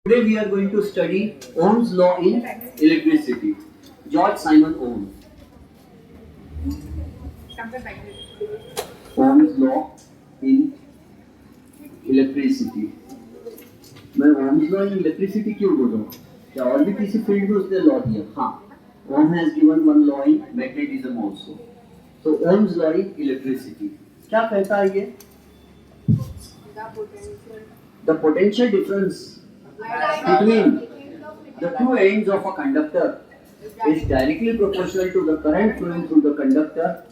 Today we are going to study Ohm's law in electricity. George Simon Ohm. Ohm's law in electricity. मैं Ohm's law in electricity क्यों बोल रहा हूँ? क्या और भी किसी फील्ड में उसने लॉ दिया? हाँ. Ohm has given one law in magnetism also. So Ohm's law in electricity. क्या कहता है ये? The potential difference between the two ends of a conductor is directly proportional to the current flowing through the conductor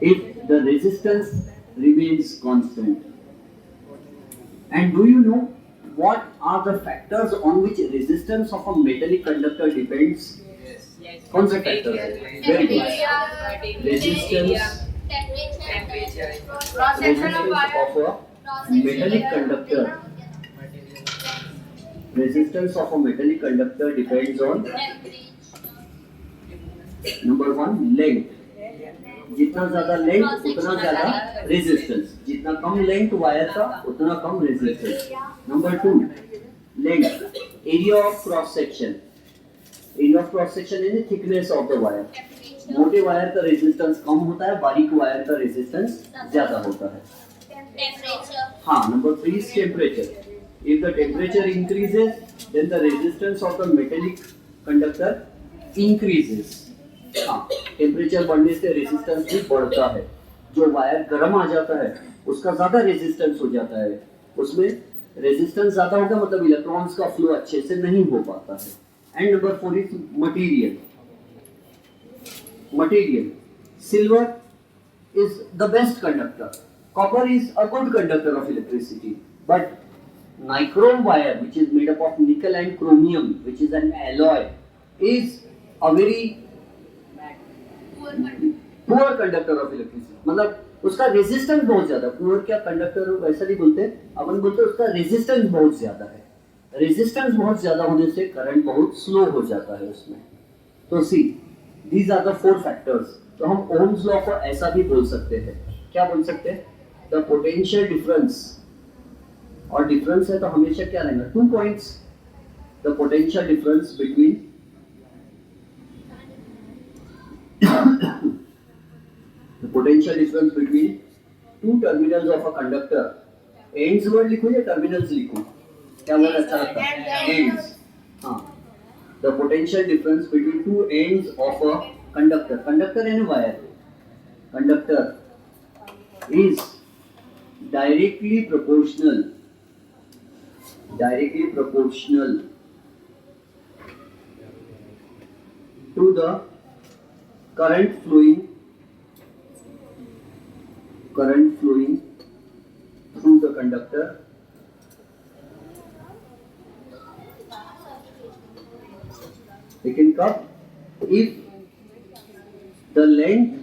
if the resistance remains constant. And do you know what are the factors on which resistance of a metallic conductor depends? कौन से factors हैं? Very good. Resistance of a metallic conductor. Resistance of a metallic conductor depends on number one length. जितना ज्यादा length उतना ज्यादा resistance, जितना कम length wire का उतना कम resistance. Number two length, area of cross section. Area of cross section यानी thickness of the wire. मोटे वायर का रेजिस्टेंस कम होता है, बारीक वायर का रेजिस्टेंस ज्यादा होता है. हाँ, number three is temperature. If the temperature increases, then the resistance of the metallic conductor increases. हाँ, टेम्परेचर बढ़ने से रेजिस्टेंस भी बढ़ता है. जो वायर गर्म आ जाता है उसका ज्यादा रेजिस्टेंस हो जाता है, उसमें रेजिस्टेंस ज्यादा होगा, मतलब इलेक्ट्रॉन्स का फ्लो अच्छे से नहीं हो पाता है. And number four is material. Material, silver is the best conductor. Copper is a good conductor of electricity. But nichrome wire, which is made up of nickel and chromium, which is an alloy, is a very poor conductor of electricity. मतलब उसका resistance बहुत ज्यादा. Poor क्या conductor वैसा नहीं बोलते, अपन बोलते उसका रेजिस्टेंस बहुत ज्यादा है. रेजिस्टेंस बहुत ज्यादा होने से करंट बहुत स्लो हो जाता है उसमें. तो सी, these are the four factors. तो हम ओम्स लॉ को ऐसा भी बोल सकते हैं. क्या बोल सकते हैं? द पोटेंशियल डिफरेंस, और डिफरेंस है तो हमेशा क्या रहेगा? 2 points. The potential difference between the potential difference between two terminals of a conductor. Ends word लिखो या टर्मिनल्स लिखो? क्या वर्ड अच्छा लगता है? एंड्स. हाँ, the potential difference between two ends of a conductor. Conductor and wire. Conductor is directly proportional to the current flowing through the conductor लेकिन कब? if the length,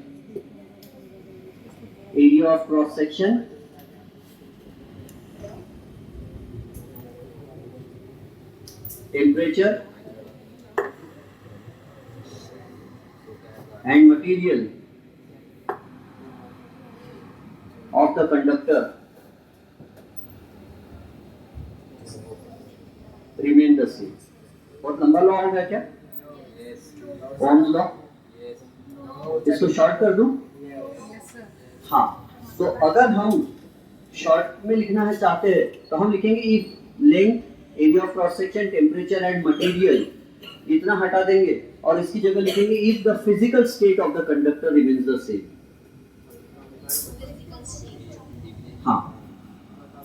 area of cross section, temperature and material of the conductor remain the same. बहुत लंबा law होगा क्या? Ohm's law. इसको short कर दूं? हाँ, तो अगर हम शॉर्ट में लिखना है चाहते हैं तो हम लिखेंगे if length, area of cross section, temperature and material, इतना हटा देंगे और इसकी जगह लिखेंगे if the physical state of the conductor remains the same. हाँ,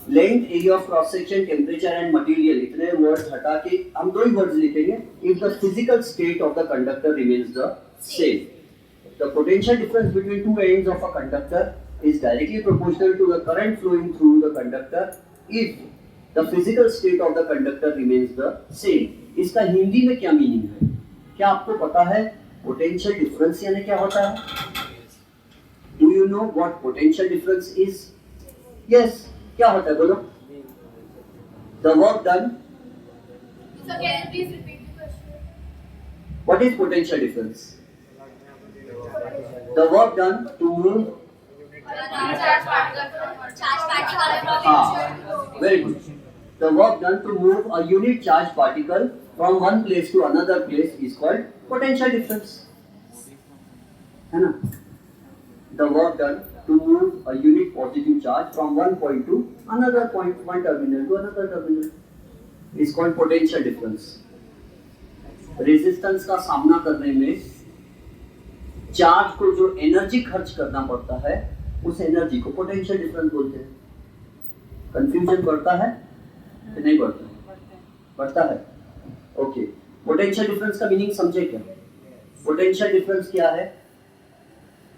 length, area of cross section, temperature and material, इतने वर्ड्स हटा के हम दो ही वर्ड्स लिखेंगे if the physical state of the conductor remains the same. The potential difference between two ends of a conductor is directly proportional to the current flowing through the conductor if the physical state of the conductor remains the same. इसका हिंदी में क्या meaning है? क्या आपको पता है potential difference यानी क्या होता है? Do you know what potential difference is? Yes. क्या होता है बोलो? The work done. So can you please repeat the question? What is potential difference? The work done to move charge particle from हाँ, Very good. The work done to move a unit charge particle from one place to another place is called potential difference. है ना? The work done to move a unit positive charge from one point to another point, one terminal to another terminal, is called potential difference. Resistance का सामना करने में charge को जो energy खर्च करना पड़ता है, उस एनर्जी को पोटेंशियल डिफरेंस बोलते हैं. कंफ्यूजन बढ़ता है कि नहीं बढ़ता है? बढ़ता है. ओके. पोटेंशियल डिफरेंस का मीनिंग समझे क्या? पोटेंशियल डिफरेंस क्या है?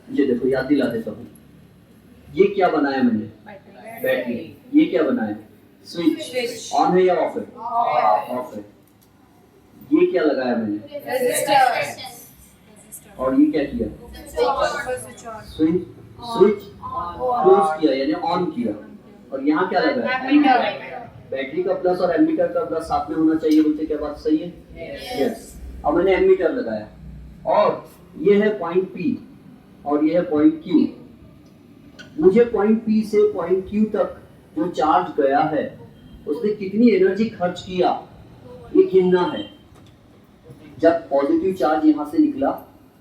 ये देखो, याद दिला देता हूँ. ये क्या बनाया मैंने? बैटरी. ये क्या बनाया? स्विच. ऑन है या ऑफ है? ऑफ है. ये क्या लगाया मैंने? रेजिस्टर. और ये क्या किया? स्विच क्लोज किया यानी ऑन किया. और यहाँ क्या लगाया? बैटरी का प्लस और एमीटर का प्लस साथ में होना चाहिए. बोलते क्या बात सही है? यस. अब मैंने एमीटर लगाया और ये है पॉइंट P और ये है पॉइंट Q. मुझे पॉइंट P से पॉइंट Q तक जो चार्ज गया है उसने कितनी एनर्जी खर्च किया ये गिनना है. जब पॉजिटिव चार्ज यहाँ से निकला,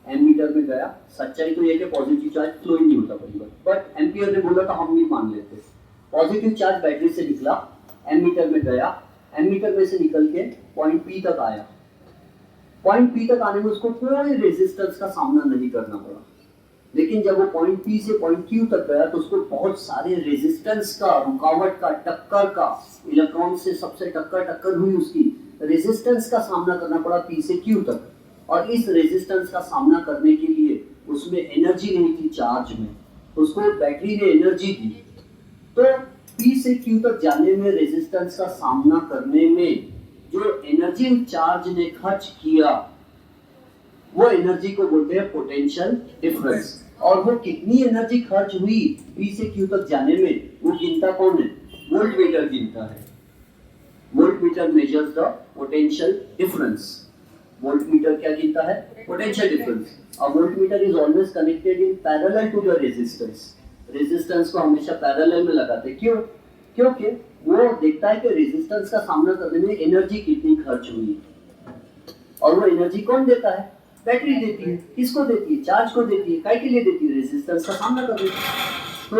एमीटर में गया, सच्चाई तो ये कि पॉजिटिव चार्ज फ्लो ही नहीं होता कहीं पर, बट एम्पियर ने बोला तो हम भी मान लेते. पॉजिटिव चार्ज बैटरी से निकला, एमीटर में गया, एमीटर में से निकल के पॉइंट P तक आया. पॉइंट P तक आने में उसको कोई रेजिस्टेंस का सामना नहीं करना पड़ा. लेकिन जब वो पॉइंट P से पॉइंट Q तक गया तो उसको बहुत सारे रेजिस्टेंस का, रुकावट का, टक्कर का, इलेक्ट्रॉन से सबसे टक्कर हुई, उसकी रेजिस्टेंस का सामना करना पड़ा P से Q तक. और इस रेजिस्टेंस का सामना करने के लिए उसमें एनर्जी नहीं थी चार्ज में, उसको बैटरी ने एनर्जी दी. तो P से Q तक जाने में, रेजिस्टेंस का सामना करने में जो एनर्जी चार्ज ने खर्च किया, वो एनर्जी को बोलते हैं पोटेंशियल डिफरेंस. और वो कितनी एनर्जी खर्च हुई P से Q तक जाने में, वो गिनता कौन है? वोल्टमीटर गिनता है. Voltmeter measures the potential difference. Voltmeter क्या गिनता है? Potential difference. A voltmeter is always connected in parallel to the resistance. Resistance को हमेशा पैरेलल में लगाते हैं. क्यों? क्योंकि वो देखता है कि रेजिस्टेंस का सामना करने में एनर्जी कितनी खर्च हुई. और वो एनर्जी कौन देता है? बैटरी देती है. किसको देती है? चार्ज को देती है. काय के लिए देती है? रेजिस्टेंस का सामना करने के लिए. तो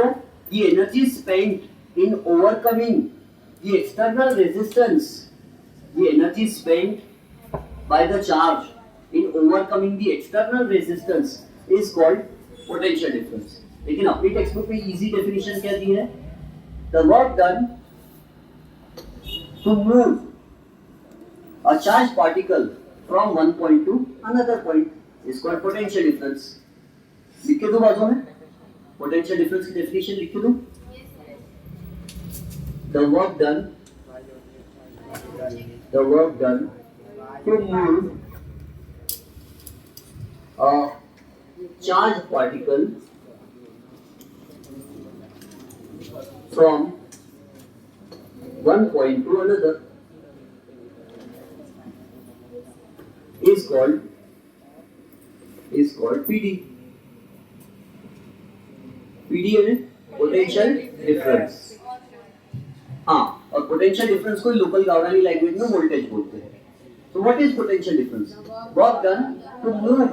the energy spent in overcoming the external resistance, the energy spent by the charge in overcoming the external resistance is called potential difference. लेकिन अपनी टेक्स्ट बुक में इजी डेफिनेशन क्या दी है? The work done to move a charged particle from one point to another point is called potential difference. लिख के दो बाजू में पोटेंशियल डिफरेंस की डेफिनेशन लिख के दो. The work done to move a charged particle from one point to another is called PD. PD है पोटेंशियल डिफरेंस. हाँ, और पोटेंशियल डिफरेंस को लोकल गावरानी लैंग्वेज में वोल्टेज बोलते हैं. So what is potential difference? Work done to move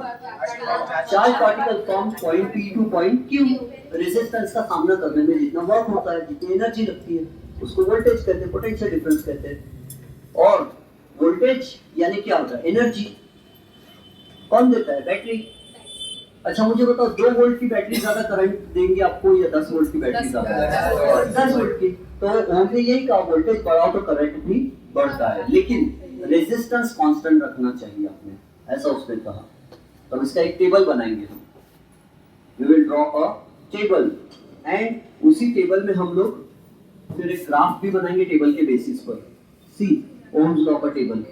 charge particle from point P to point Q. Resistance का सामना करने में जितना वर्क होता है, जितनी एनर्जी लगती है, उसको वोल्टेज कहते हैं, पोटेंशियल डिफरेंस कहते हैं. और वोल्टेज यानी क्या होता है? एनर्जी. कौन देता है? बैटरी. अच्छा मुझे बताओ, 2 वोल्ट की बैटरी ज्यादा करंट देंगे आपको या 10 वोल्ट की बैटरी ज्यादा? 10 वोल्ट की. तो हमने यही कहा वोल्टेज बढ़ाओ तो करंट भी बढ़ता है, लेकिन रेजिस्टेंस कांस्टेंट रखना चाहिए आपने, ऐसा उसने कहा. तो इसका एक टेबल बनाएंगे हम. We will draw a table and उसी टेबल में हम लोग फिर एक ग्राफ भी बनाएंगे टेबल के बेसिस पर. सी ओम्स लॉ का टेबल.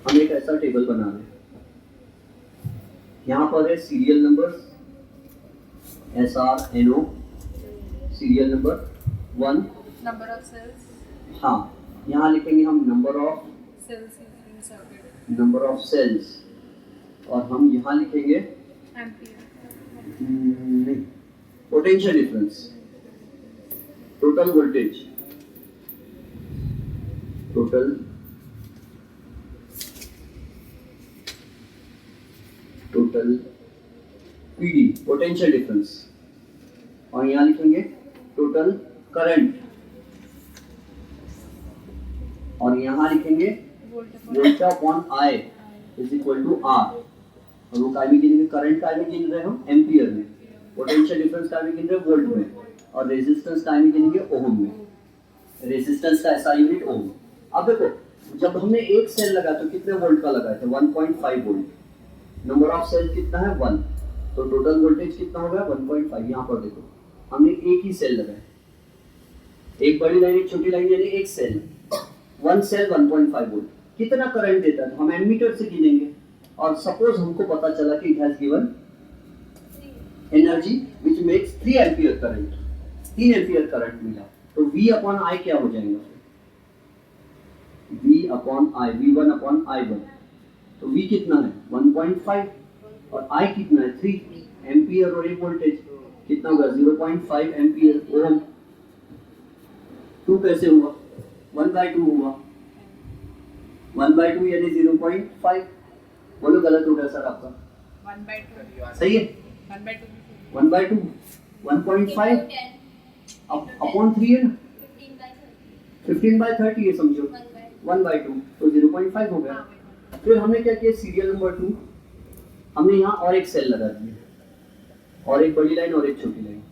हम एक ऐसा टेबल बना रहे हैं. यहाँ पर है serial numbers SRNO, serial number 1, number of cells. हाँ, यहाँ लिखेंगे हम नंबर ऑफ सेल्स सेल्स, और हम यहाँ लिखेंगे नहीं, potential difference, total voltage, total PD, potential difference, और यहां लिखेंगे टोटल करंट, और यहां लिखेंगे volt upon I is equal to R, और वो काय में गिनेंगे, करंट काय में गिन रहे हम एम्पियर में, पोटेंशियल डिफरेंस काय में गिन रहे वोल्ट में, और रेजिस्टेंस काय में गिनेंगे ओम में, रेजिस्टेंस का ऐसा यूनिट ओम। अब देखो जब हमने एक सेल लगाया तो कितने वोल्ट का लगाया था, 1.5 वोल्ट, नंबर ऑफ सेल कितना है 1, तो टोटल वोल्टेज कितना हो गया 1.5। यहाँ पर देखो हमने एक ही सेल लगाया, एक बड़ी लाइन एक छोटी लाइन, यानी एक सेल, 1 सेल 1.5 वोल्ट, कितना करंट देता है तो हम एमीटर से गिनेंगे, और सपोज हमको पता चला कि it has given energy which makes 3 ampere current, 3 ampere current मिला, तो V अपॉन I क्या हो जाएगा, V upon I, V1 upon I1, तो V कितना है 1.5 और I कितना है 3 एम्पियर, और एक वोल्टेज कितना होगा 0.5 एम्पियर ओम। 2 कैसे हुआ, 1/2 हुआ, 1/2 यानी 0.5, बोलो गलत हो गया सर आपका, 1/2 सही है, 1/2 1.5 अपॉन 3 है ना, 15/30 ये समझो, 1/2 तो 0.5 हो गया। फिर हमने क्या किया, सीरियल नंबर 2 हमने यहाँ और एक सेल लगा दिया, और एक बड़ी लाइन और एक छोटी लाइन,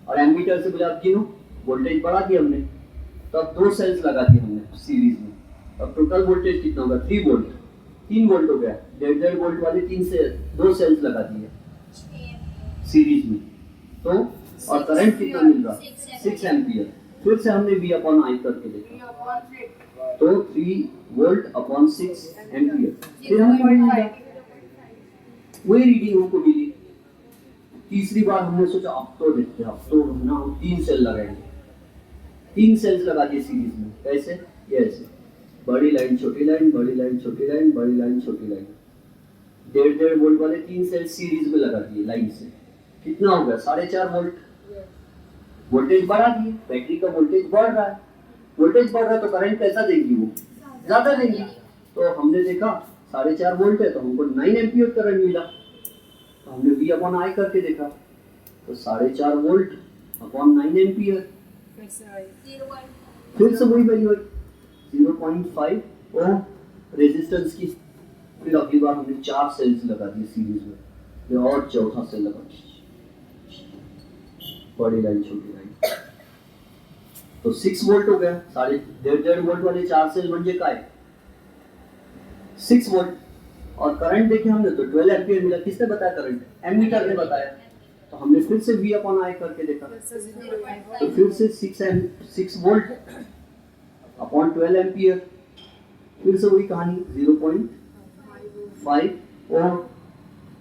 और एमीटर से बोले आप गिनो, वोल्टेज बढ़ा दिया हमने, तो अब 2 सेल्स लगा दिए हमने सीरीज में, अब टोटल वोल्टेज कितना होगा 3 वोल्ट, 3 वोल्ट हो गया, 1.5 वोल्ट वाले 2 सेल्स लगा दिए सीरीज में, तो और करंट कितना मिल रहा 6 एम्पियर। फिर से हमने V अपॉन I करके देखा, तो 3 वोल्ट अपॉन 6 एम्पियर, फिर हमें वही मिला, वही रीडिंग हमको मिली। तीसरी बार हमने सोचा अब तो देखते हैं, अब तो ना हम 3 सेल लगाएंगे, 3 सेल्स लगा दिए सीरीज में, कैसे, ये ऐसे, बड़ी लाइन छोटी लाइन, बड़ी लाइन छोटी लाइन, बड़ी लाइन छोटी लाइन, 1.5 वोल्ट वाले 3 सेल सीरीज में लगा दिए लाइन से, कितना हो गया 4.5 वोल्ट, वोल्टेज बढ़ा दिए, बैटरी का वोल्टेज बढ़ रहा है, वोल्टेज बढ़ रहा है तो करंट कैसा देगी, वो ज्यादा देगी, तो हमने देखा 4.5 वोल्ट है तो हमको 9 एम्पियर करंट मिला, तो हमने V अपॉन I करके देखा, तो 4.5 वोल्ट अपॉन 9 एम्पियर, फिर से वही वैल्यू 0.5 ओम रेजिस्टेंस की। फिर अगली बार हमने 4 सेल्स लगा दिए सीरीज में, ये और चौथा सेल लगा दिया, बड़ी लाइन छोटी लाइन, तो 6 वोल्ट हो गया, 1.5 वोल्ट वाले 4 सेल म्हणजे काय 6 वोल्ट, और करंट देखे हमने तो 12 एम्पियर मिला, किसने बताया करंट, एमीटर ने बताया, तो हमने फिर से V अपॉन I करके देखा, तो फिर से 6 वोल्ट अपॉन 12 एम्पियर, फिर से वही कहानी 0.5, और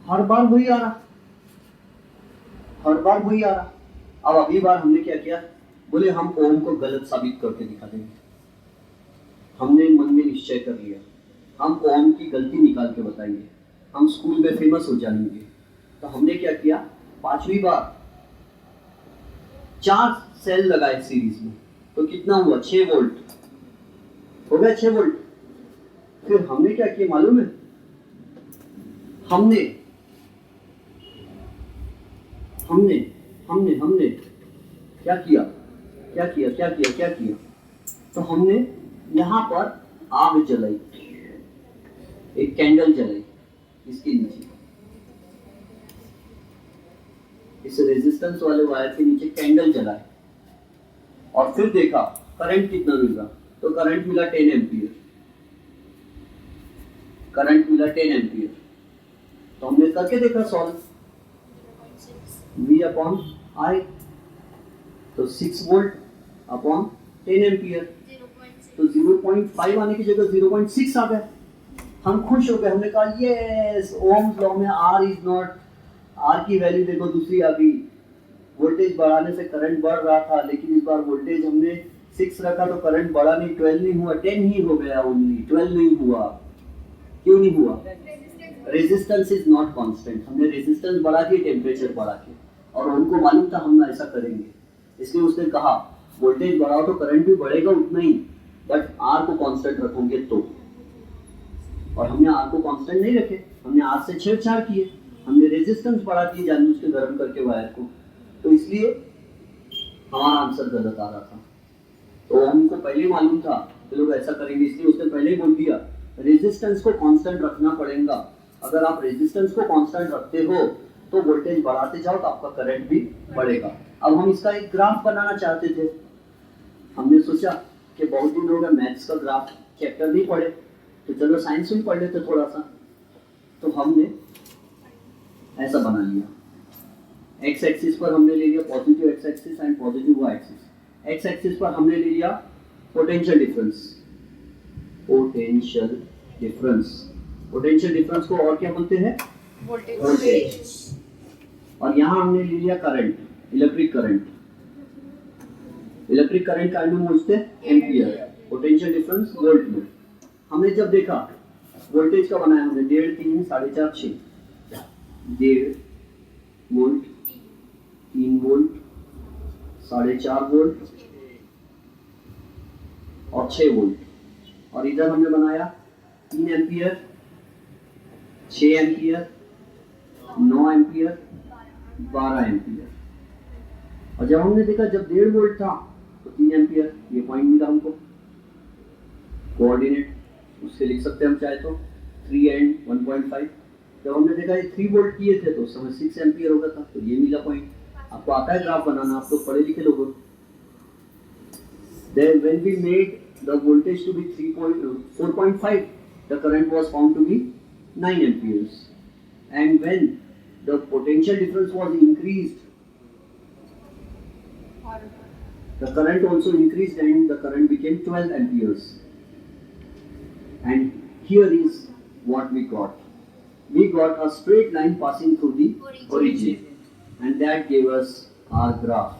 हर बार वही आ रहा, हर बार वही आ रहा। अब अगली बार हमने क्या किया, बोले हम ओम को गलत साबित करके दिखा देंगे, हमने मन में निश्चय कर लिया, हम ओम की गलती निकाल के बताएंगे, हम स्कूल में फेमस हो जाएंगे। तो हमने क्या किया, 5वीं बार 4 सेल लगाए सीरीज में, तो कितना हुआ 6 वोल्ट हो गया, 6 वोल्ट। फिर हमने क्या किया मालूम है, हमने क्या किया, तो हमने यहाँ पर आग जलाई, एक कैंडल जलाई इसके नीचे, इस रेजिस्टेंस वाले वायर के नीचे कैंडल जलाए, और फिर देखा करंट कितना मिल रहा, तो करंट मिला 10 एम्पियर, करंट मिला 10 एम्पियर। तो हमने करके देखा सॉल्व, V अपॉन I, तो 6 वोल्ट अपॉन 10 एम्पियर, तो 0.5 आने की जगह 0.6 आ गया, हम खुश हो गए, हमने कहा यस, ओम्स लॉ में R इज नॉट, R की वैल्यू देखो दूसरी आ गई, वोल्टेज बढ़ाने से करंट बढ़ रहा था, लेकिन इस बार वोल्टेज हमने 6 रखा तो करंट बढ़ा नहीं, 12 नहीं हुआ, 10 ही हो गया ओनली, 12 नहीं हुआ, क्यों नहीं हुआ, रेजिस्टेंस इज नॉट कांस्टेंट, हमने रेजिस्टेंस बढ़ा के टेम्परेचर बढ़ा के, और उनको मालूम था हम ऐसा करेंगे, इसलिए उसने कहा वोल्टेज बढ़ाओ तो करंट भी बढ़ेगा उतना ही, बट आर को कांस्टेंट रखोगे तो। और हमने आर को कांस्टेंट नहीं रखे, हमने आर से छेड़छाड़ किए, हमने रेजिस्टेंस बढ़ा दिए जानबूझ के गर्म करके वायर को, तो इसलिए हमारा आंसर गलत आ रहा था। तो हमको पहले मालूम था कि लोग ऐसा करेंगे, इसलिए उसने पहले ही बोल दिया रेजिस्टेंस को कांस्टेंट रखना पड़ेगा। अगर आप रेजिस्टेंस को कांस्टेंट रखते हो तो वोल्टेज बढ़ाते जाओ तो आपका करंट भी बढ़ेगा। अब हम इसका एक ग्राफ बनाना चाहते थे, हमने सोचा कि बहुत दिन हो गए मैथ्स का ग्राफ चैप्टर नहीं पढ़े, तो चलो साइंस में पढ़ लेते थोड़ा सा। तो हमने ऐसा बना लिया, एक्स एक्सिस पर हमने ले लिया positive X axis and positive Y axis. X axis पर हमने ले लिया potential difference, potential difference, potential difference को और क्या बोलते हैं? वोल्टेज। और यहाँ हमने ले लिया current, electric current, electric current का यूनिट पूछते हैं एम्पियर, पोटेंशियल डिफरेंस वोल्ट में। हमने जब देखा वोल्टेज का बनाया हमने 1.5, 3, 4.5, 6, 1.5 वोल्ट, 3 वोल्ट, 4.5 वोल्ट और 6 वोल्ट, और इधर हमने बनाया 3 एम्पियर, 6 एम्पियर, 9 एम्पियर, 12 एम्पियर। और जब हमने देखा जब 1.5 वोल्ट था तो 3 एम्पियर, ये पॉइंट मिला हमको, कोऑर्डिनेट उससे लिख सकते हैं हम चाहे तो 3 एंड 1.5। जब हमने देखा ये 3 वोल्ट किए थे तो उस समय 6 एम्पियर होगा था, तो ये मिला पॉइंट। आपको आता है ग्राफ बनाना, आप तो पढ़े लिखे लोग हो। Then when we made the voltage to be 4.5, the current was found to be 9 amperes. And when the potential difference was increased, the current also increased and the current became 12 amperes. And here is what we got. We got a straight line passing through the origin, and that gave us our graph.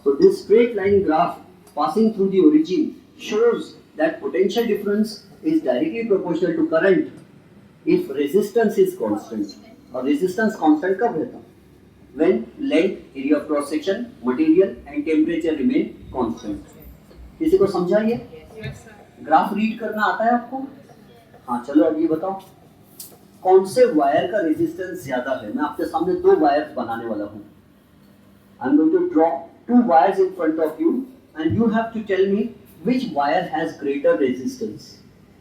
So this straight line graph passing through the origin shows that potential difference is directly proportional to current if resistance is constant. और resistance constant कब रहता? When length, area of cross section, material and temperature remain constant. किसी को समझाइए? Graph read करना आता है आपको? हाँ चलो अब ये बताओ कौन से वायर का रेजिस्टेंस ज्यादा है। मैं आपके सामने 2 वायर्स बनाने वाला हूँ। I am going to draw 2 wires in front of you and you have to tell me which wire has greater resistance.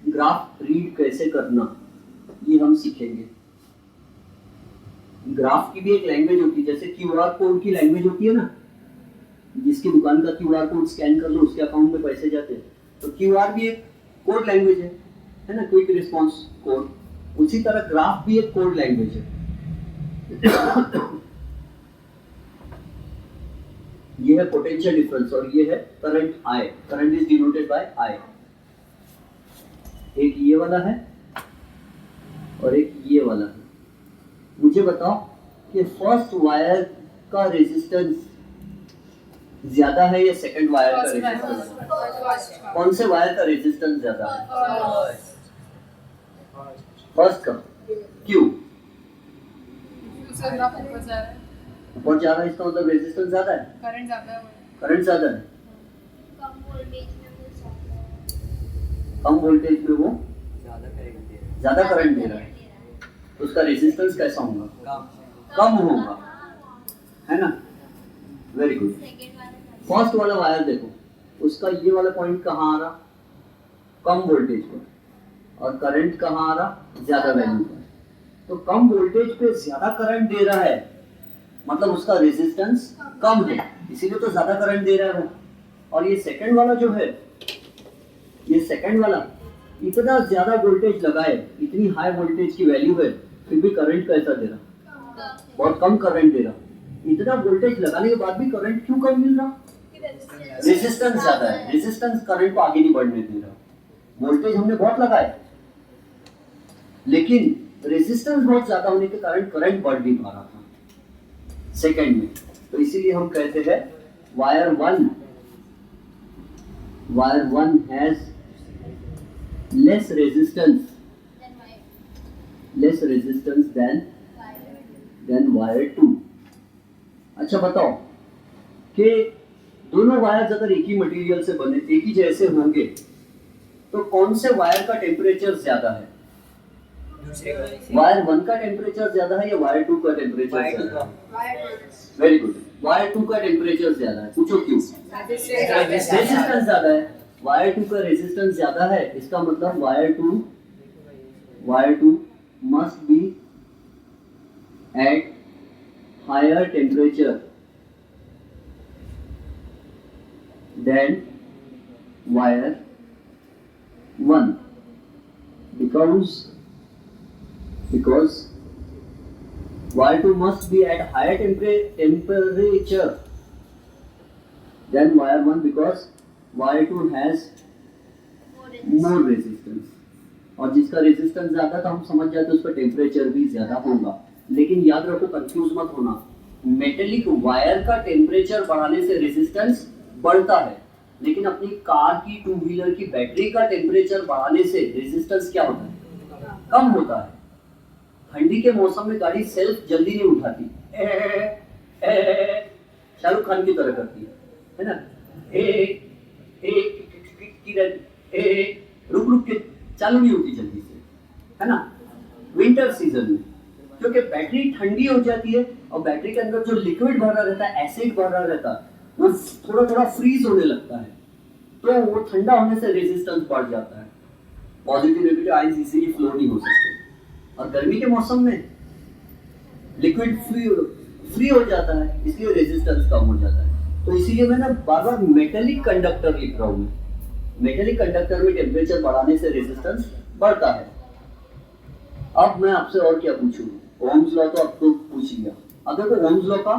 Graph read कैसे करना ये हम सीखेंगे। ग्राफ की भी एक लैंग्वेज होती है, जैसे क्यूआर कोड की लैंग्वेज होती है ना, जिसकी दुकान का क्यूआर कोड स्कैन कर लो उसके अकाउंट में पैसे जाते हैं, तो क्यूआर भी एक कोड लैंग्वेज है ना, क्विक रिस्पांस कोड। उसी तरह ग्राफ भी एक कोड लैंग्वेज है। ये है पोटेंशियल डिफरेंस और ये है current I, current is denoted by I। एक ये वाला है और एक ये वाला है। मुझे बताओ कि फर्स्ट वायर का रेजिस्टेंस ज्यादा है या सेकंड वायर का रेजिस्टेंस? कौन से वायर का रेजिस्टेंस ज्यादा है? फर्स्ट का। क्यों? ऊपर जा रहा है, इसका मतलब रेजिस्टेंस ज्यादा है, करंट ज्यादा है, करंट ज्यादा है। कम वोल्टेज में वो ज्यादा करंट दे रहा है, तो उसका रेजिस्टेंस कैसा होगा? कम होगा, है ना? Very good. फर्स्ट वाला वायर देखो, उसका ये वाला पॉइंट कहाँ आ रहा? कम वोल्टेज पर, और करंट कहाँ आ रहा? ज्यादा वैल्यू पर। तो कम वोल्टेज पे ज्यादा करंट दे रहा है, मतलब उसका रेजिस्टेंस कम है, इसीलिए तो ज्यादा करंट दे रहा है वो। और ये सेकंड वाला जो है, ये सेकंड वाला इतना ज्यादा वोल्टेज लगाए, इतनी हाई वोल्टेज की वैल्यू है, फिर भी करंट कैसा दे रहा? बहुत कम करंट दे रहा। इतना वोल्टेज लगाने के बाद भी करंट क्यों कम मिल रहा? रेजिस्टेंस ज्यादा है, रेजिस्टेंस करंट को आगे नहीं बढ़ने दे रहा। वोल्टेज हमने बहुत लगाए, लेकिन रेजिस्टेंस बहुत ज्यादा होने के कारण करंट बढ़ नहीं पा रहा था सेकंड में। तो इसीलिए हम कहते हैं wire 1 has less resistance less resistance than wire 2। अच्छा बताओ कि दोनों वायर्स अगर एक ही मटेरियल से बने, एक ही जैसे होंगे, तो कौन से वायर का टेम्परेचर ज्यादा है? वायर 1 का टेम्परेचर ज्यादा है या वायर 2 का टेम्परेचर ज्यादा है? वेरी गुड, वायर 2 का टेम्परेचर ज्यादा है। पूछो क्यों? रेजिस्टेंस ज्यादा है। वायर 2 का रेजिस्टेंस ज्यादा है, इसका मतलब wire 2 must be at higher temperature than wire 1 because wire 2 must be at higher temperature than wire 1 because wire 2 has more resistance। और जिसका रेजिस्टेंस ज्यादा था हम समझ जाते हैं उसका टेम्परेचर भी ज्यादा होगा। लेकिन याद रखो, कंफ्यूज मत होना, मेटेलिक वायर का टेम्परेचर बढ़ाने से रेजिस्टेंस बढ़ता है, लेकिन अपनी कार की, टू व्हीलर की बैटरी का टेम्परेचर बढ़ाने से रेजिस्टेंस क्या होता है? कम होता है। ठंडी के मौसम में गाड़ी सेल्फ जल्दी नहीं उठाती, शाहरुख खान की तरह करती है ना, रुक रुक के चालू नहीं होती जल्दी से, है ना। विंटर सीजन में क्योंकि बैटरी ठंडी हो जाती है और बैटरी के अंदर जो लिक्विड भरा रहता है, एसिड भरा रहता है, वो थोड़ा थोड़ा फ्रीज होने लगता है, तो वो ठंडा होने से रेजिस्टेंस बढ़ जाता है। Positive negative ions easily flow नहीं हो सकते। और गर्मी के मौसम में लिक्विड फ्री हो जाता है, इसलिए रेजिस्टेंस कम हो जाता है। तो इसीलिए मैं ना बार बार मेटेलिक कंडक्टर लिख रहा हूँ। मेटेलिक कंडक्टर में टेम्परेचर बढ़ाने से रेजिस्टेंस बढ़ता है। अब मैं आपसे और क्या पूछूं? ओम्स लॉ तो आपको पूछ लिया। अगर तो ओम्स लॉ का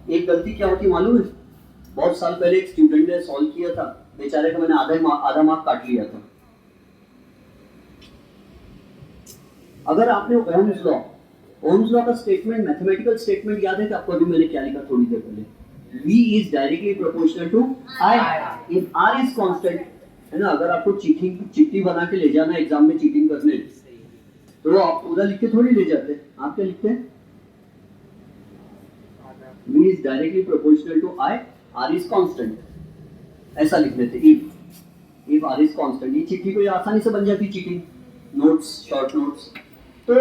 एक गलती क्या होती मालूम है? बहुत साल पहले एक स्टूडेंट ने सॉल्व किया था, बेचारे का मैंने आधा मार्क काट लिया था। अगर आपने ओम्स लॉ का स्टेटमेंट, मैथमेटिकल स्टेटमेंट याद है कि आपको? अभी मैंने क्या लिखा थोड़ी देर पहले, V is directly proportional to I if R is constant, है ना। अगर आपको चिट्ठी बना के ले जाना एग्जाम में चीटिंग करने, तो आप पूरा लिख के थोड़ी ले जाते, आप क्या लिखते हैं? V is directly proportional to I, R is constant, ऐसा लिख लेते। if R is constant, ये चिट्ठी को आसानी से बन जाती चीटिंग, नोट्स, शॉर्ट नोट्स। तो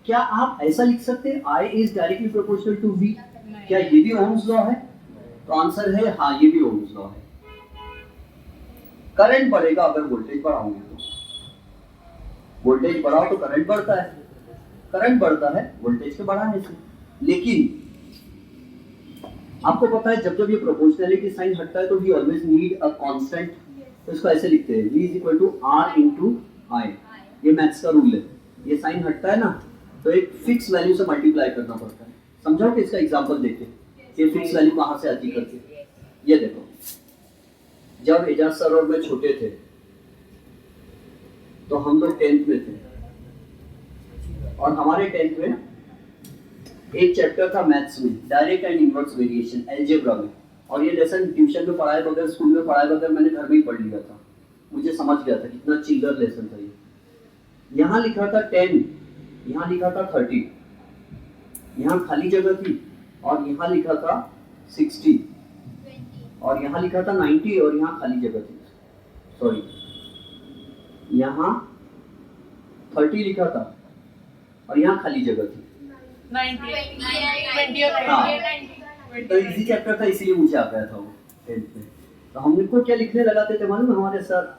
क्या आप ऐसा लिख सकते हैं I is directly proportional to V? क्या ये भी ओम्स लॉ है? तो आंसर है हाँ, ये भी ओम्स लॉ है। करंट बढ़ेगा अगर वोल्टेज बढ़ाओगे तो, वोल्टेज बढ़ाओ तो करंट बढ़ता है, करंट बढ़ता है वोल्टेज के बढ़ाने से। लेकिन आपको पता है जब ये प्रोपोर्शनैलिटी साइन हटता है तो we always need a constant, तो इसको ऐसे लिखते हैं V = R × I। ये मैथ्स का रूल है, ये साइन हटता है ना तो एक फिक्स वैल्यू से मल्टीप्लाई करना पड़ता है। समझाओ कि इसका एग्जांपल देखे ये फिक्स वैल्यू कहां से आती करके। ये देखो, जब एजाज सर और मैं छोटे थे तो हम लोग 10th में थे, और हमारे 10th में एक चैप्टर था मैथ्स में, direct and inverse variation, algebra में। और ये लेसन ट्यूशन में पढ़ाए बगैर, स्कूल में पढ़ाए बगैर मैंने घर में ही पढ़ लिया था, मुझे समझ गया था कितना चिल्लर लेसन था ये। यहाँ लिखा था 10, यहाँ लिखा था 30, यहाँ खाली जगह थी, और यहाँ लिखा था 60, और यहाँ लिखा था 90, और यहाँ खाली जगह थी, सॉरी यहाँ 30 लिखा था और यहाँ खाली जगह थी 90 हाँ। तो इजी चैप्टर था इसीलिए मुझे आ गया था वो 10th में। तो हम इनको क्या लिखने लगाते थे मालूम हमारे sir?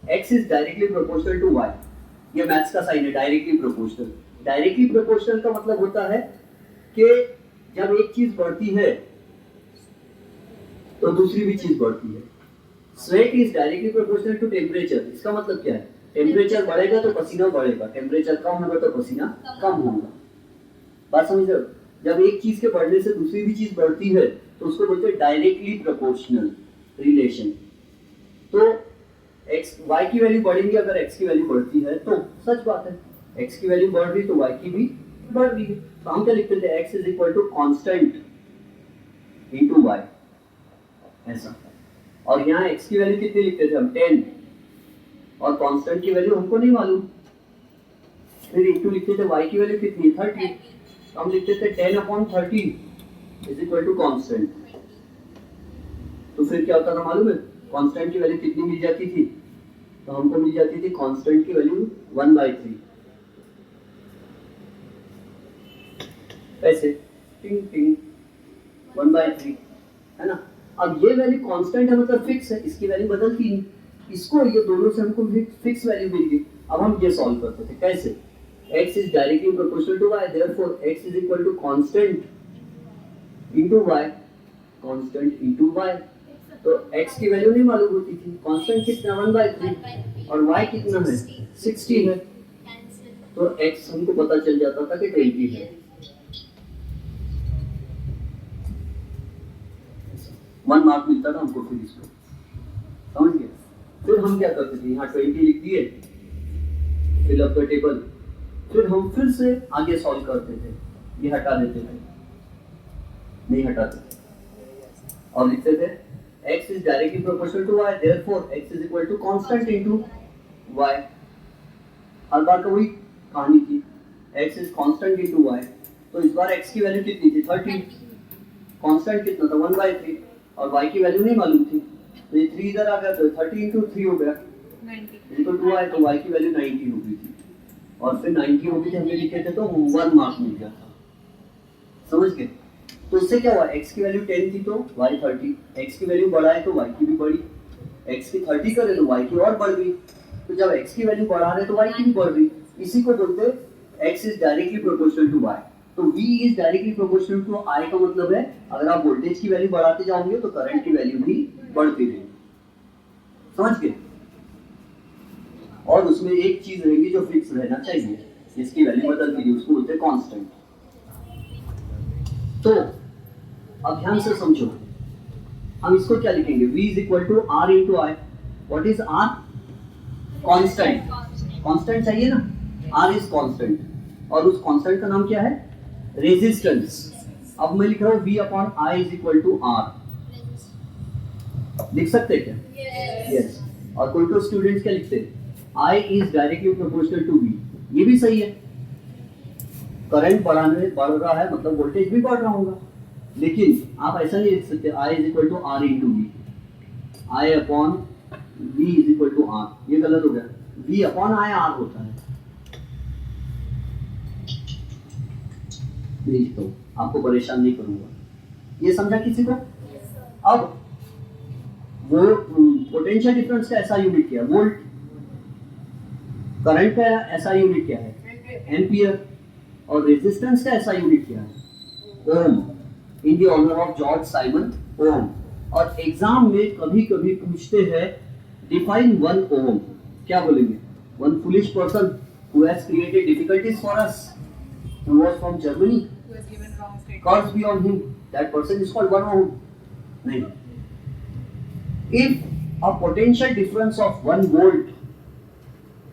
x is directly proportional to y। ये मैथ्स का साइन है, डायरेक्टली प्रोपोर्शनल। डायरेक्टली प्रोपोर्शनल का मतलब होता है कि जब एक चीज बढ़ती है तो दूसरी भी चीज बढ़ती है। Sweat is directly proportional to temperature. इसका मतलब क्या है? टेम्परेचर बढ़ेगा तो पसीना बढ़ेगा, टेम्परेचर कम होगा तो पसीना कम होगा। बात समझ रहे हो? जब एक चीज के बढ़ने से दूसरी भी चीज बढ़ती है तो उसको बोलते हैं डायरेक्टली प्रोपोर्शनल रिलेशन। तो x y की वैल्यू बढ़ेगी अगर x की वैल्यू बढ़ती है तो सच बात है, x की वैल्यू बढ़ रही तो y की भी बढ़ रही है। तो हम क्या लिखते थे? x is equal to constant into y, ऐसा। और यहाँ x की वैल्यू कितनी लिखते थे हम? 10, और कांस्टेंट की वैल्यू हमको नहीं मालूम, फिर इंटू लिखते थे y की वैल्यू कितनी 30, तो हम लिखते थे 10/30 इज इक्वल टू कांस्टेंट। तो फिर क्या होता था मालूम है, कांस्टेंट की वैल्यू कितनी मिल जाती थी, तो हमको मिल जाती थी कांस्टेंट की वैल्यू 1/3। ऐसे टिंग टिंग 1/3 है ना। अब ये वैल्यू कांस्टेंट है मतलब फिक्स है, इसकी वैल्यू बदलती नहीं, इसको ये दोनों से हमको फिक्स वैल्यू मिल गई। अब हम ये सॉल्व करते थे कैसे, x is directly proportional to y, therefore x is equal to constant into y, constant into y। तो x की वैल्यू नहीं मालूम होती थी, कांस्टेंट कितना 1/3 और y कितना है 60 है, तो x हमको पता चल जाता था कि 20 है। 1 मार्क मिलता था हमको फिर इसको, समझ गए। फिर हम क्या करते थे, यहाँ 20 लिख दिए, फिल अप द टेबल, फिर हम फिर से आगे सॉल्व करते थे, ये हटा देते थे, नहीं हटाते थे और लिखते थे x is directly proportional to y, therefore x is equal to constant into y। हर बार का वही कहानी थी, x is constant into y। तो इस बार x की वैल्यू कितनी थी 30, कांस्टेंट कितना था 1/3 और y की वैल्यू नहीं मालूम थी, तो ये 3 इधर आ गया, तो 30 into 3 हो गया 90 इक्वल टू y, तो y की वैल्यू 90 हो गई थी और फिर 90 हो गई थी, हमने लिखे थे तो 1 मार्क मिल गया था, समझ गए। तो इससे क्या हुआ, x की वैल्यू 10 थी तो y 30, x की वैल्यू बढ़ा है तो y की भी बढ़ी, x की 30 करे तो y की और बढ़ गई, तो जब x की वैल्यू बढ़ा रहे तो y की भी बढ़ गई। इसी को बोलते हैं x is directly proportional to y। तो v is directly proportional to I का मतलब है अगर आप वोल्टेज की वैल्यू बढ़ाते जाओगे तो करंट की वैल्यू भी बढ़ती रहेगी, समझ गए। और उसमें एक चीज रहेगी जो फिक्स रहना चाहिए, जिसकी वैल्यू बदलती है, उसको बोलते हैं कांस्टेंट। तो अब ध्यान से समझो, हम इसको क्या लिखेंगे, v is equal to r into I। what is r? Constant, constant चाहिए ना, r is कांस्टेंट और उस कांस्टेंट का नाम क्या है, रेजिस्टेंस। अब मैं लिख रहा हूं v upon I is equal to r, लिख सकते हैं क्या? यस। और कोई तो स्टूडेंट्स क्या लिखते हैं, I is directly proportional to v, ये भी सही है, करंट बढ़ रहा है मतलब वोल्टेज भी बढ़ रहा होगा, लेकिन आप ऐसा नहीं लिख सकते I is equal to r into v, I upon v is equal to r, ये गलत हो गया, v upon I r होता है। तो आपको परेशान नहीं करूंगा, ये समझा किसी को? अब वो पोटेंशियल डिफरेंस का ऐसा यूनिट क्या है, वोल्ट, करंट का ऐसा यूनिट क्या है एम्पियर, और रेजिस्टेंस का ऐसा यूनिट क्या है ohm, in the honour of George Simon Ohm. और एग्जाम में कभी कभी पूछते हैं डिफाइन 1 ओम, क्या बोलेंगे, one foolish person who has created difficulties for us, who was from Germany, who has given wrong statement. curse be on him, that person is called 1 ohm। नहीं, if a potential difference of 1 volt,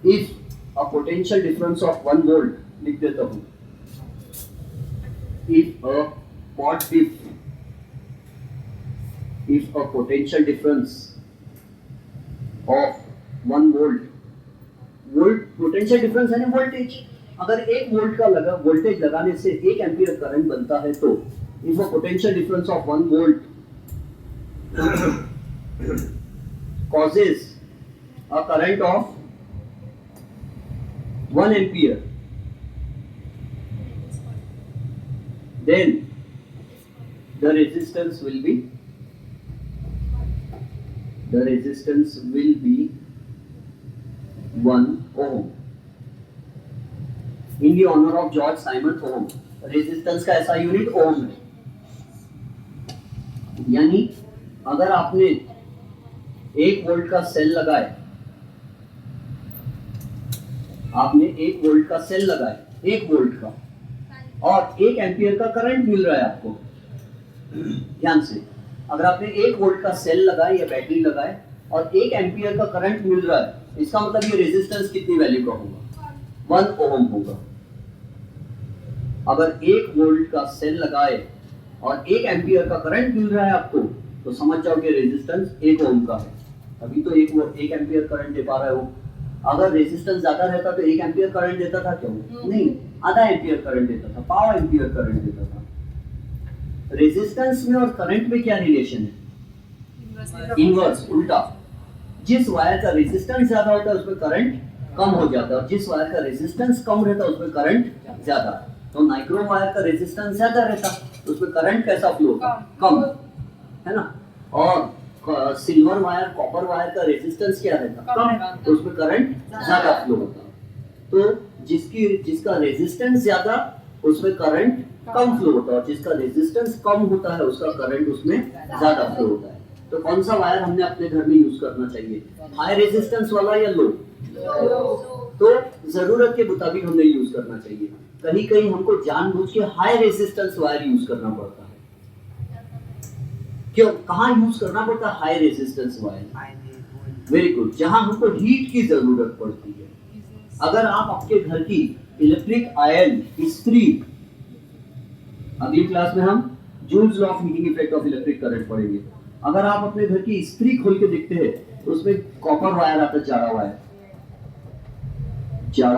if a potential difference of 1 volt, लिख देता हूँ, if a potential difference of 1 volt, volt potential difference है ना voltage, अगर 1 volt का लगा voltage लगाने से 1 एम्पीयर करंट बनता है, तो if a potential difference of 1 volt causes a current of 1 ampere, then the resistance will be 1 ohm in the honor of George Simon Ohm। Resistance का ऐसा यूनिट ओम है, यानी अगर आपने 1 वोल्ट का सेल लगाए, आपने 1 वोल्ट का सेल लगाए, 1 वोल्ट का, और 1 एम्पियर का करंट मिल रहा है आपको, ध्यान से, अगर आपने 1 वोल्ट का सेल लगाए या बैटरी लगाए और 1 एम्पियर का करंट मिल रहा है, इसका मतलब ये रेजिस्टेंस कितनी वैल्यू का होगा, 1 ओम होगा। अगर 1 वोल्ट का सेल लगाए और 1 एम्पियर का करंट मिल रहा है आपको, तो समझ जाओ कि रेजिस्टेंस 1 ओम का है, अभी तो 1 एम्पियर करंट दे पा रहे हो। अगर रेजिस्टेंस ज्यादा रहता तो 1 एम्पियर करंट देता था क्यों? नहीं, आधा एम्पियर करंट देता था, पाव एम्पियर करंट देता था। रेजिस्टेंस में और करंट में क्या रिलेशन है? इनवर्स, उल्टा। जिस वायर का रेजिस्टेंस ज्यादा होता है उसमें करंट कम हो जाता है, और जिस वायर का रेजिस्टेंस कम रहता है उसमें करंट ज्यादा। तो नाइक्रोम वायर का रेजिस्टेंस ज्यादा रहता तो उसमें करंट कैसा फ्लो होगा? कम, है ना। और सिल्वर वायर, कॉपर वायर का रेजिस्टेंस क्या रहता? कम, तो उसमें करंट ज्यादा फ्लो होता। तो जिसका रेजिस्टेंस ज्यादा उसमें करंट कम फ्लो होता है, और जिसका रेजिस्टेंस कम होता है उसका करंट उसमें ज्यादा फ्लो होता है। तो कौन सा वायर हमने अपने घर में यूज करना चाहिए? हाई रेजिस्टेंस वाला या लो? तो जरूरत के मुताबिक हमने यूज करना चाहिए। कहीं कहीं हमको जानबूझ के हाई रेजिस्टेंस वायर यूज करना पड़ता है। क्यों, कहाँ यूज करना पड़ता है high resistance wire? Very good, जहां हमको हीट की जरूरत पड़ती है। अगर आप आपके घर की इलेक्ट्रिक आयन इस्त्री, अगली क्लास में हम joules law of heating effect of electric current पढ़ेंगे। अगर आप अपने घर की इस्त्री खोल के देखते हैं तो उसमें कॉपर वायर आता है, जाड़ा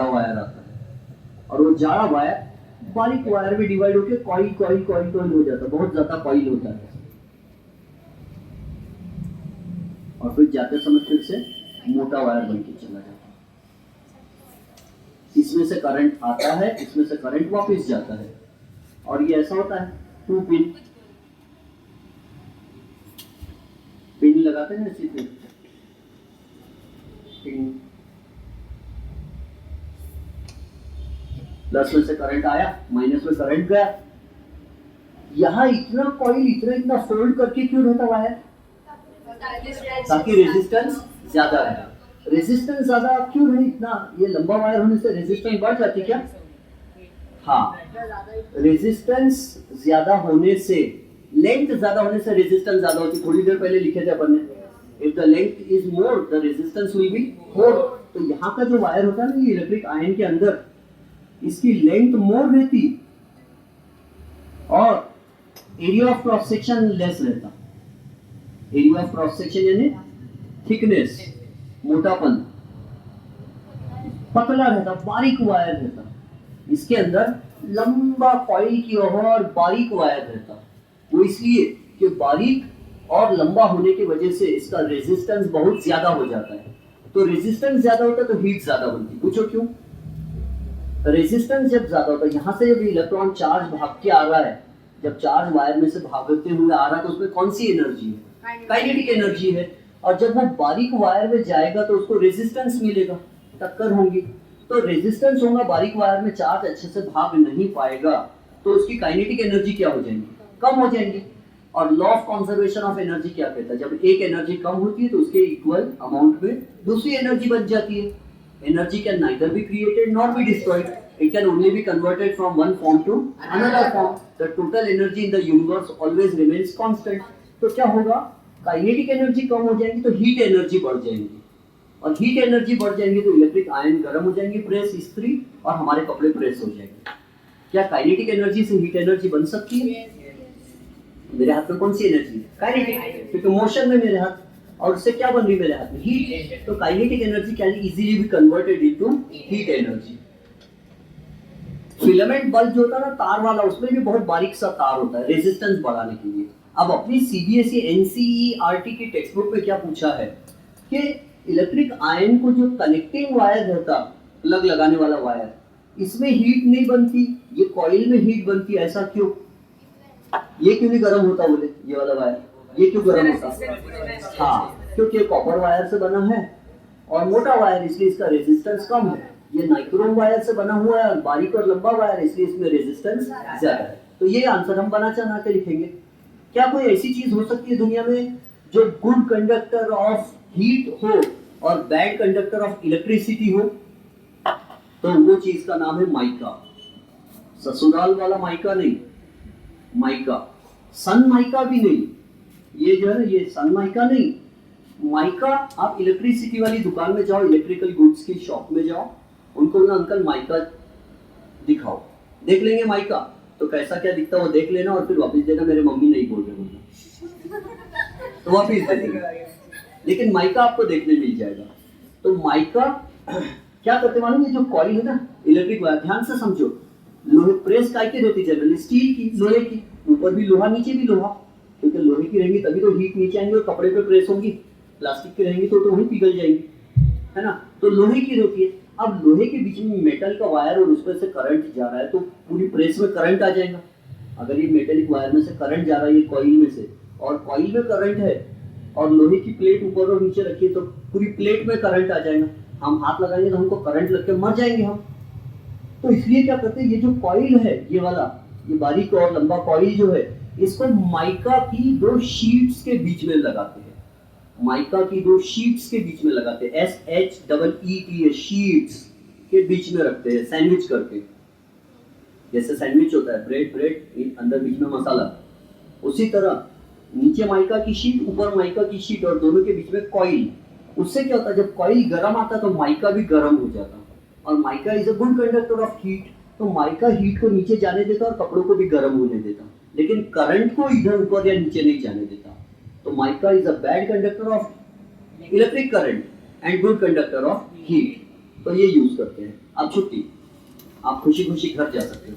वायर आता है, और वो जाड़ा वायर बारीक वायर में डिवाइड होकर कॉइल हो जाता है, बहुत ज्यादा कॉइल होता है, और फिर जाते समय फिर से मोटा वायर बन के चला जाता है। इसमें से करंट आता है, इसमें से करंट वापस जाता है, और ये ऐसा होता है। 2 पिन लगाते हैं ना, इसी पे पिन, प्लस में से करंट आया, माइनस में करंट गया। यहाँ इतना कॉइल इतना फोल्ड करके क्यों रहता वायर? ताकि रेजिस्टेंस ज्यादा रहे। रेजिस्टेंस ज्यादा क्यों रहे इतना? ये लंबा वायर होने से रेजिस्टेंस बढ़ जाती क्या? हाँ, रेजिस्टेंस ज्यादा होने से, लेंथ ज्यादा होने से रेजिस्टेंस ज्यादा होती। थोड़ी देर पहले लिखे थे अपन ने, if the length is more the resistance will be more. तो यहाँ का जो वायर होता है ना, ये इलेक्ट्रिक आयन के अंदर, इसकी लेंथ मोर रहती और area of cross section less रहता। एरिया ऑफ क्रॉस सेक्शन यानी थिकनेस, मोटापन, पतला रहता, बारीक वायर रहता। इसके अंदर लंबा कॉइल की और बारीक वायर रहता। वो इसलिए कि बारीक और लंबा होने की वजह से इसका रेजिस्टेंस बहुत ज्यादा हो जाता है। तो रेजिस्टेंस ज्यादा होता है तो हीट ज्यादा बनती। पूछो क्यों? रेजिस्टेंस जब ज्यादा होता है, यहाँ से जब इलेक्ट्रॉन चार्ज भाग के आ रहा है, जब चार्ज वायर में से भागते हुए आ रहा है तो उसमें कौन सी एनर्जी है? काइनेटिक एनर्जी है। और जब वो बारीक वायर में जाएगा तो उसको रेजिस्टेंस मिलेगा, टक्कर होंगी। तो रेजिस्टेंस होगा, बारीक वायर में चार्ज अच्छे से भाग नहीं पाएगा, तो उसकी काइनेटिक एनर्जी क्या हो जाएंगी? कम हो जाएंगी। और law of conservation of energy क्या कहता है? जब एक एनर्जी कम होती है तो उसके इक्वल अमाउंट में दूसरी एनर्जी बच जाती है। Energy can neither be created nor be destroyed, it can only be converted from one form to another form. The total energy in the universe always remains constant. तो क्या होगा? Kinetic energy कम हो जाएगी तो heat energy बढ़ जाएगी, और heat energy बढ़ जाएंगी तो इलेक्ट्रिक आयन गर्म हो जाएंगे, प्रेस इस्त्री, और हमारे कपड़े प्रेस हो जाएंगे। क्या काइनेटिक एनर्जी से हीट एनर्जी बन सकती है? मेरे हाथ में कौन सी एनर्जी है? काइनेटिक, क्योंकि मोशन में मेरे हाथ, और उससे क्या बन रही मेरे हाथ में? हीट। तो kinetic energy can easily be converted into heat energy. Filament bulb जो होता है ना, तार वाला, उसमें भी बहुत बारीक सा तार होता है रेजिस्टेंस बढ़ाने के लिए। अब अपनी सीबीएसई एनसीईआरटी की टेक्स्ट बुक में क्या पूछा है कि इलेक्ट्रिक आयन को जो कनेक्टिंग वायर रहता, प्लग लगाने वाला वायर, इसमें हीट नहीं बनती, ये कॉइल में हीट बनती, ऐसा क्यों? ये क्यों नहीं गर्म होता? बोले ये वाला वायर, ये क्यों गर्म होता? हाँ, क्योंकि कॉपर वायर से बना है और मोटा वायर, इसलिए इसका रेजिस्टेंस कम है। ये नाइक्रोम वायर से बना हुआ है और बारीक और लंबा वायर, इसलिए इसमें रेजिस्टेंस ज्यादा है। तो ये आंसर हम बना के लिखेंगे। क्या कोई ऐसी चीज हो सकती है दुनिया में जो गुड कंडक्टर ऑफ हीट हो और बैड कंडक्टर ऑफ इलेक्ट्रिसिटी हो? तो वो चीज का नाम है माइका। ससुराल वाला माइका नहीं, माइका। सन माइका भी नहीं, ये जो है ना, ये सन माइका नहीं, माइका। आप इलेक्ट्रिसिटी वाली दुकान में जाओ, इलेक्ट्रिकल गुड्स की शॉप में जाओ, उनको ना अंकल माइका दिखाओ, देख लेंगे माइका तो कैसा क्या दिखता है वो देख लेना, और फिर वापस देना मेरे मम्मी नहीं बोल रहे बोलना, तो वापस दे देना। लेकिन माइका आपको देखने मिल जाएगा। तो माइका क्या करते मालूम है, जो कॉइल है ना इलेक्ट्रिक वायर, ध्यान से समझो, लोहे प्रेस काय की रहती जनरली, स्टील की, लोहे की, ऊपर भी लोहा नीचे भी लोहा, क्योंकि लोहे की रहेंगी तभी तो हीट नीचे आएंगे और कपड़े पे प्रेस होंगी, प्लास्टिक की रहेंगी तो वहीं पिघल जाएंगी, है ना, तो लोहे की होती है। अब लोहे के बीच में मेटल का वायर और उस पर से करंट जा रहा है तो पूरी प्रेस में करंट आ जाएगा। अगर ये मेटेलिक वायर में से करंट जा रहा है ये कॉइल में से, और कॉइल में करंट है और लोहे की प्लेट ऊपर और नीचे रखी है तो पूरी प्लेट में करंट आ जाएगा, हम हाथ लगाएंगे तो हमको करंट लग के मर जाएंगे हम। तो इसलिए क्या करते हैं, ये जो कॉइल है ये वाला, ये बारीक और लंबा कॉइल जो है, इसको माइका की दो शीट्स के बीच में लगाते हैं, माइका की दो शीट्स के बीच में लगाते हैं, SHEET शीट्स के बीच में रखते हैं सैंडविच करके, जैसे सैंडविच होता है ब्रेड अंदर बीच में मसाला, उसी तरह नीचे माइका की शीट ऊपर माइका की शीट और दोनों के बीच में कॉइल। उससे क्या होता है, जब कॉइल गर्म आता तो माइका भी गर्म हो जाता, और mica is a good conductor of heat, तो माइका हीट को नीचे जाने देता और कपड़ों को भी गर्म होने देता, लेकिन करंट को इधर ऊपर या नीचे नहीं जाने देता। तो mica is a bad conductor of electric current and good conductor of heat, तो ये यूज करते हैं। अब छुट्टी, आप खुशी खुशी घर जा सकते हो।